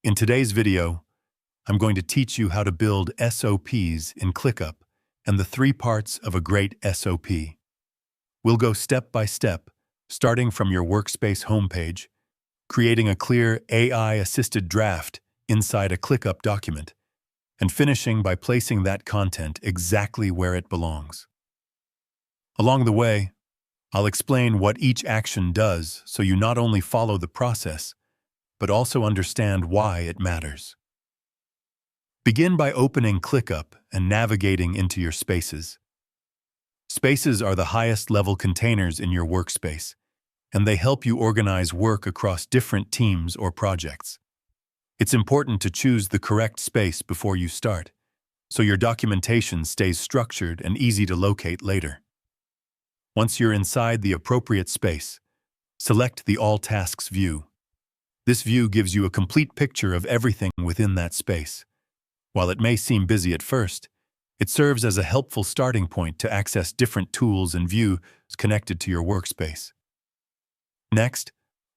In today's video, I'm going to teach you how to build SOPs in ClickUp and the three parts of a great SOP. We'll go step by step, starting from your workspace homepage, creating a clear AI-assisted draft inside a ClickUp document, and finishing by placing that content exactly where it belongs. Along the way, I'll explain what each action does so you not only follow the process, but also understand why it matters. Begin by opening ClickUp and navigating into your spaces. Spaces are the highest level containers in your workspace, and they help you organize work across different teams or projects. It's important to choose the correct space before you start, so your documentation stays structured and easy to locate later. Once you're inside the appropriate space, select the All Tasks view. This view gives you a complete picture of everything within that space. While it may seem busy at first, it serves as a helpful starting point to access different tools and views connected to your workspace. Next,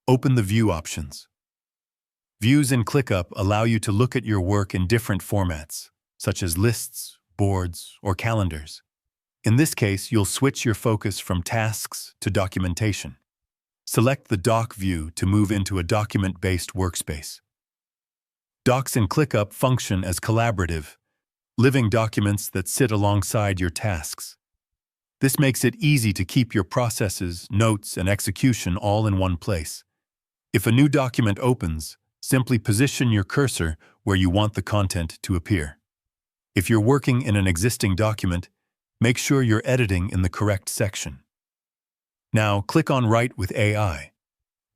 open the View options. Views in ClickUp allow you to look at your work in different formats, such as lists, boards, or calendars. In this case, you'll switch your focus from tasks to documentation. Select the Doc view to move into a document-based workspace. Docs in ClickUp function as collaborative, living documents that sit alongside your tasks. This makes it easy to keep your processes, notes, and execution all in one place. If a new document opens, simply position your cursor where you want the content to appear. If you're working in an existing document, make sure you're editing in the correct section. Now, click on Write with AI.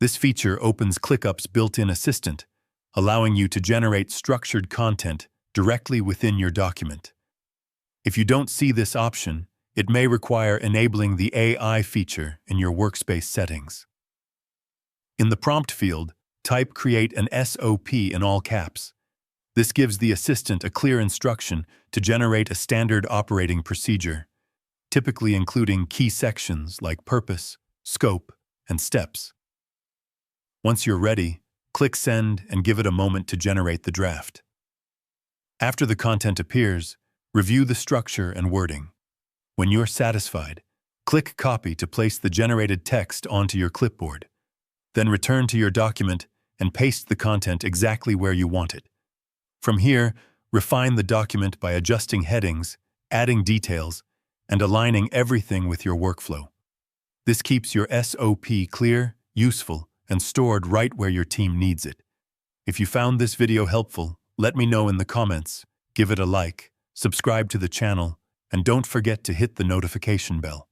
This feature opens ClickUp's built-in assistant, allowing you to generate structured content directly within your document. If you don't see this option, it may require enabling the AI feature in your workspace settings. In the prompt field, type Create an SOP in all caps. This gives the assistant a clear instruction to generate a standard operating procedure, typically including key sections like purpose, scope, and steps. Once you're ready, click Send and give it a moment to generate the draft. After the content appears, review the structure and wording. When you're satisfied, click Copy to place the generated text onto your clipboard. Then return to your document and paste the content exactly where you want it. From here, refine the document by adjusting headings, adding details, and aligning everything with your workflow. This keeps your SOP clear, useful, and stored right where your team needs it. If you found this video helpful, let me know in the comments, give it a like, subscribe to the channel, and don't forget to hit the notification bell.